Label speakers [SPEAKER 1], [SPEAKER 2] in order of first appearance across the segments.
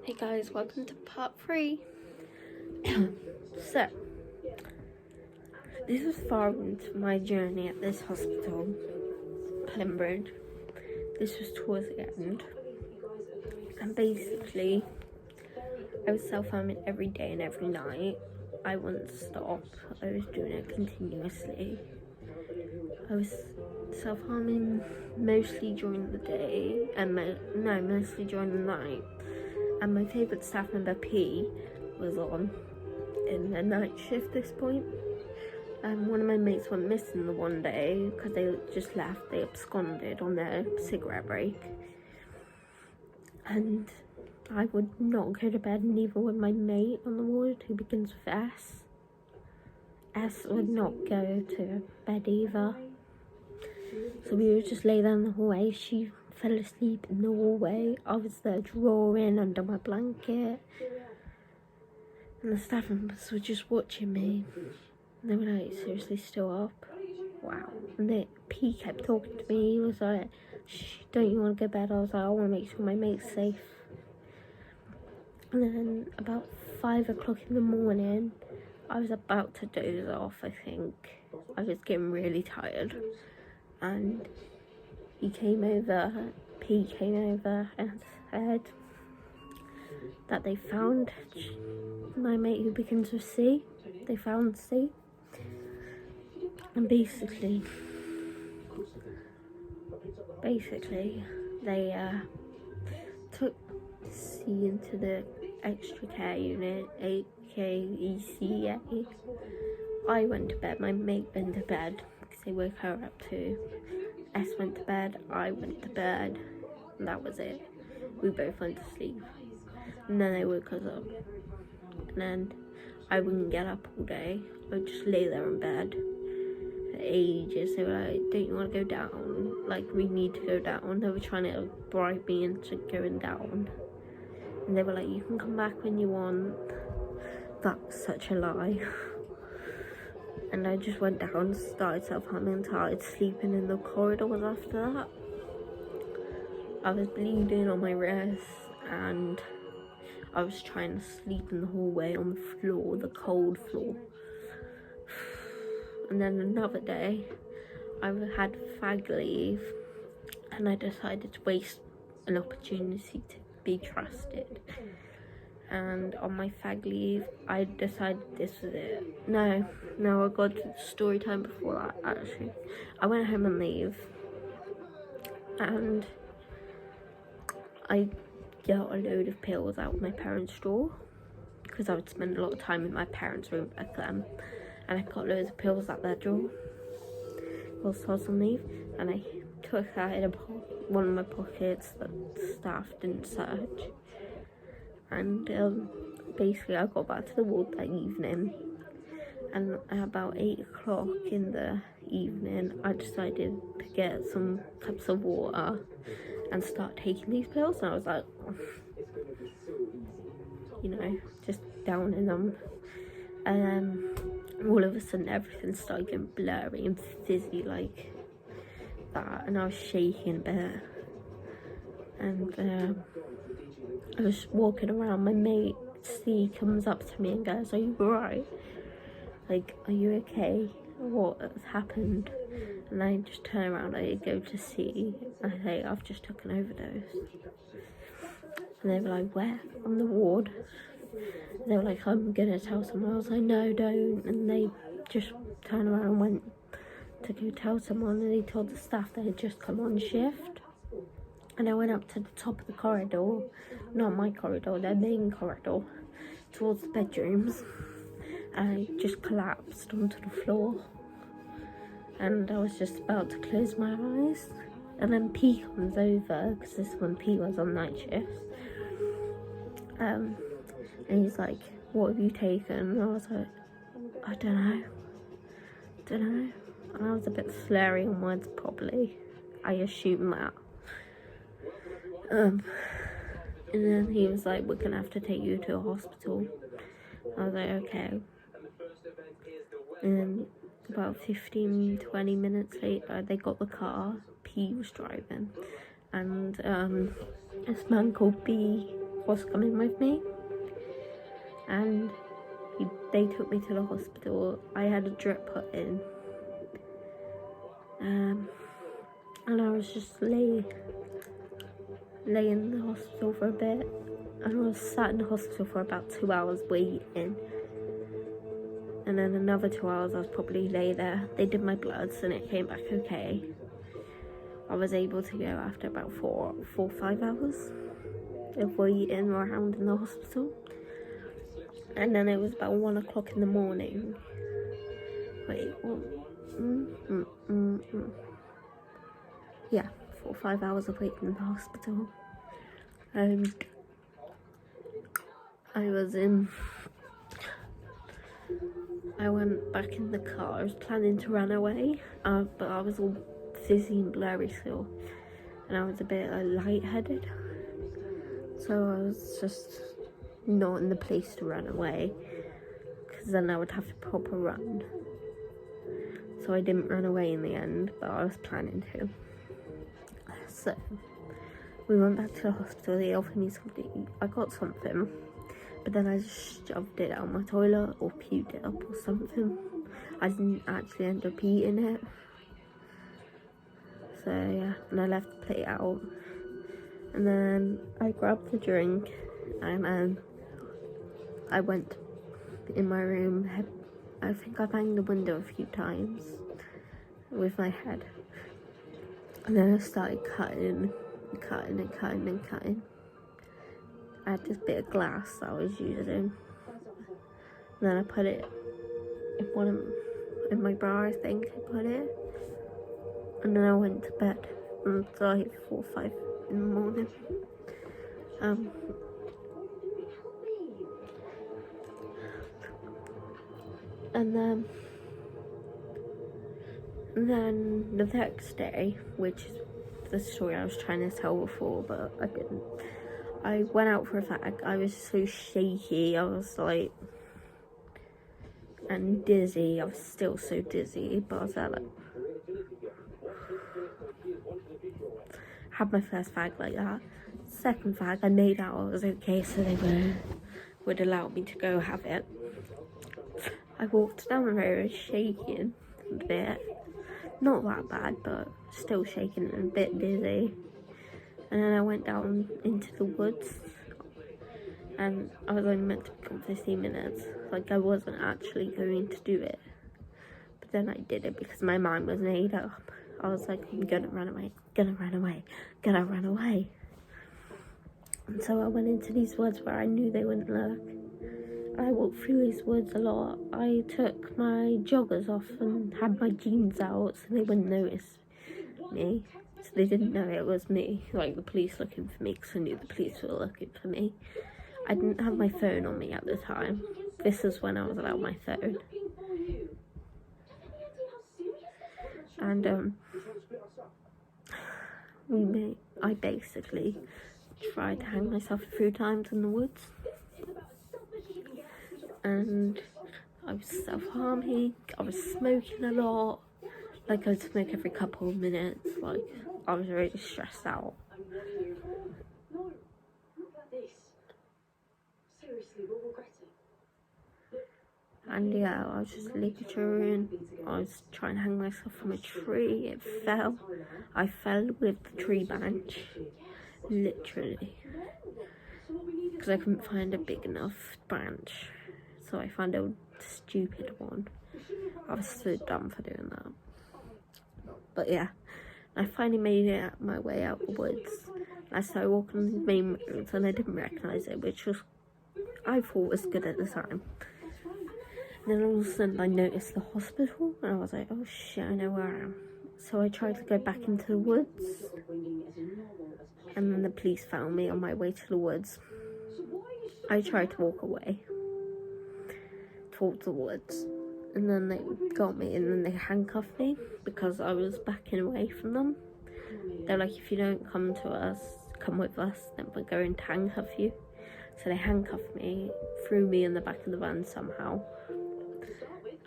[SPEAKER 1] Hey guys, welcome to part 3. So, this was far into my journey at this hospital, Pembridge. This was towards the end. And basically, I was self-harming every day and every night. I wouldn't stop. I was doing it continuously. I was self-harming mostly during the day, and mostly during the night. And my favourite staff member, P, was on in the night shift this point. One of my mates went missing the one day because they just left. They absconded on their cigarette break. And I would not go to bed, neither would my mate on the ward who begins with S. S would not go to bed either. So we would just lay there in the hallway. She fell asleep in the hallway. I was there drawing under my blanket. And the staff members were just watching me. And they were like, seriously still up? Wow. And P kept talking to me. He was like, shh, don't you want to go to bed? I was like, I want to make sure my mate's safe. And then about 5 o'clock in the morning, I was about to doze off, I think. I was getting really tired. And P came over and said that they found my mate who begins with C. They found C. And basically, they took C into the extra care unit, aka ECA. I went to bed, my mate went to bed, because they woke her up too. S went to bed, I went to bed, and that was it. We both went to sleep. And then they woke us up. And then I wouldn't get up all day. I would just lay there in bed for ages. They were like, don't you want to go down? Like, we need to go down. They were trying to bribe me into going down. And they were like, you can come back when you want. That's such a lie. And I just went down, started self-harming, started sleeping in the corridors after that. I was bleeding on my wrist, and I was trying to sleep in the hallway on the floor, the cold floor. And then another day, I had fag leave, and I decided to waste an opportunity to be trusted. And on my fag leave, I decided this was it. No, I got story time before that, actually. I went home on leave, and I got a load of pills out of my parents' drawer, because I would spend a lot of time in my parents' room back then. And I got loads of pills out their drawer whilst I was on leave, and I took that in one of my pockets that the staff didn't search. And basically I got back to the ward that evening, and at about 8 o'clock in the evening I decided to get some cups of water and start taking these pills, and I was like, you know, just downing them. And all of a sudden everything started getting blurry and fizzy like that, and I was shaking a bit. And I was walking around, my mate C comes up to me and goes, are you alright? Like, are you okay? What has happened? And I just turn around, I go to C, and I say, I've just took an overdose. And they were like, where? On the ward. They were like, I'm gonna tell someone. I was like, no, don't. And they just turned around and went to go tell someone, and they told the staff they had just come on shift. And I went up to the top of the corridor, not my corridor, their main corridor, towards the bedrooms. And I just collapsed onto the floor. And I was just about to close my eyes. And then P comes over, because this is when P was on night shift. And he's like, what have you taken? And I was like, I don't know. And I was a bit slurry on words, probably. I assume that. And then he was like, we're gonna have to take you to a hospital. I was like, okay. And then about 15-20 minutes later, they got the car. P was driving, and this man called B was coming with me, and they took me to the hospital. I had a drip put in, and I was just lay in the hospital for a bit, and I was sat in the hospital for about 2 hours waiting, and then another 2 hours I was probably lay there. They did my bloods and it came back okay. I was able to go after about 4 or 5 hours of waiting around in the hospital, and then it was about 1 o'clock in the morning. Wait, yeah, 4 or 5 hours of waiting in the hospital. And I went back in the car. I was planning to run away, but I was all fizzy and blurry still, and I was a bit lightheaded, so I was just not in the place to run away, because then I would have to proper run. So I didn't run away in the end, but I was planning to. So we went back to the hospital. They offered me something. I got something, but then I just shoved it out my toilet or puked it up or something. I didn't actually end up eating it. So yeah, and I left the plate out. And then I grabbed the drink, and then I went in my room. I think I banged the window a few times with my head. And then I started cutting. I had this bit of glass that I was using. And then I put it in my bra, I think I put it. And then I went to bed until like 4 or 5 in the morning. And then the next day, which is the story I was trying to tell before, but I didn't. I went out for a fag. I was so shaky. I was like, and dizzy. I was still so dizzy, but I was like, had my first fag like that. Second fag, I made out I was okay, so they would allow me to go have it. I walked down the road shaking a bit. Not that bad, but still shaking and a bit dizzy. And then I went down into the woods, and I was only meant to come 15 minutes. Like, I wasn't actually going to do it. But then I did it because my mind was made up. I was like, I'm gonna run away. And so I went into these woods where I knew they wouldn't look. I walked through these woods a lot. I took my joggers off and had my jeans out so they wouldn't notice me. So they didn't know it was me, like the police looking for me, because I knew the police were looking for me. I didn't have my phone on me at the time. This is when I was without my phone. And I basically tried to hang myself a few times in the woods. And I was self-harming, I was smoking a lot. Like, I'd smoke every couple of minutes. Like, I was really stressed out. And yeah, I was just lecturing. I was trying to hang myself from a tree. It fell. I fell with the tree branch, literally, because I couldn't find a big enough branch. So I found a stupid one. I was so dumb for doing that. But yeah, I finally made it my way out the woods. I started walking the main roads and I didn't recognise it, which was, I thought was good at the time. And then all of a sudden I noticed the hospital and I was like, oh shit, I know where I am. So I tried to go back into the woods, and then the police found me on my way to the woods. I tried to walk away towards the woods, and then they got me, and then they handcuffed me because I was backing away from them. They're like, if you don't come with us, then we're going to handcuff you. So they handcuffed me, threw me in the back of the van somehow,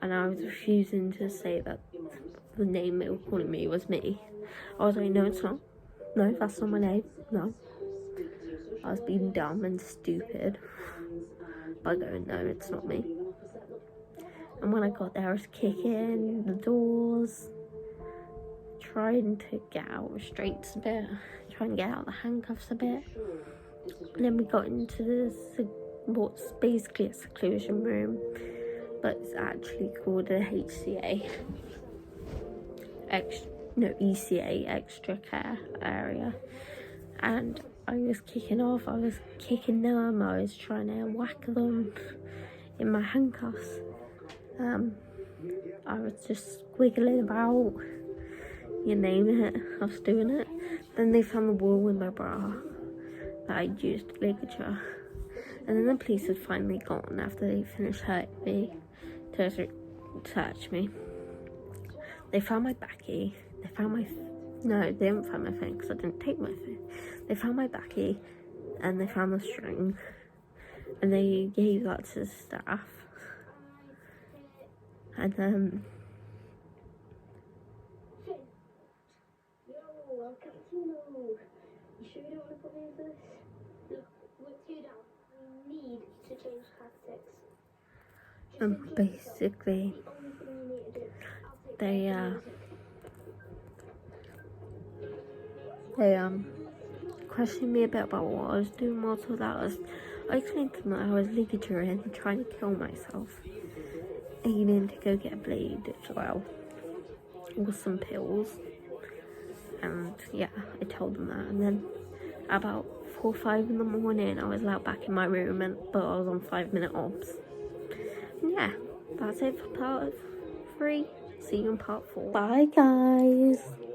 [SPEAKER 1] and I was refusing to say that the name they were calling me was me. I was like, no, it's not. No, that's not my name. No. I I was being dumb and stupid by going, no, it's not me. And when I got there, I was kicking the doors, trying to get out restraints a bit, trying to get out the handcuffs a bit. And then we got into what's basically a seclusion room, but it's actually called a HCA, ECA, extra care area. And I was kicking off, I was kicking them, I was trying to whack them in my handcuffs. I was just wiggling about, you name it, I was doing it. Then they found the wool in my bra that I'd used ligature. And then the police had finally gone after they finished hurting me to search me. They found my backy, no, they didn't find my phone because I didn't take my phone. They found my backy and they found the string and they gave that to the staff. And then
[SPEAKER 2] Yo, I'm Cappuccino. You sure you don't want to put me into this? Look, we're two down. We need to change tactics.
[SPEAKER 1] basically
[SPEAKER 2] The only thing you need to do. I'll take
[SPEAKER 1] they questioned me a bit about what I was doing whilst I was out. I explained to them that I was ligaturing and trying to kill myself, aiming to go get a blade as well, with some pills. And yeah, I told them that. And then about 4 or 5 in the morning, I was out back in my room, but I was on 5-minute obs. And yeah, that's it for part 3. See you in part 4. Bye guys.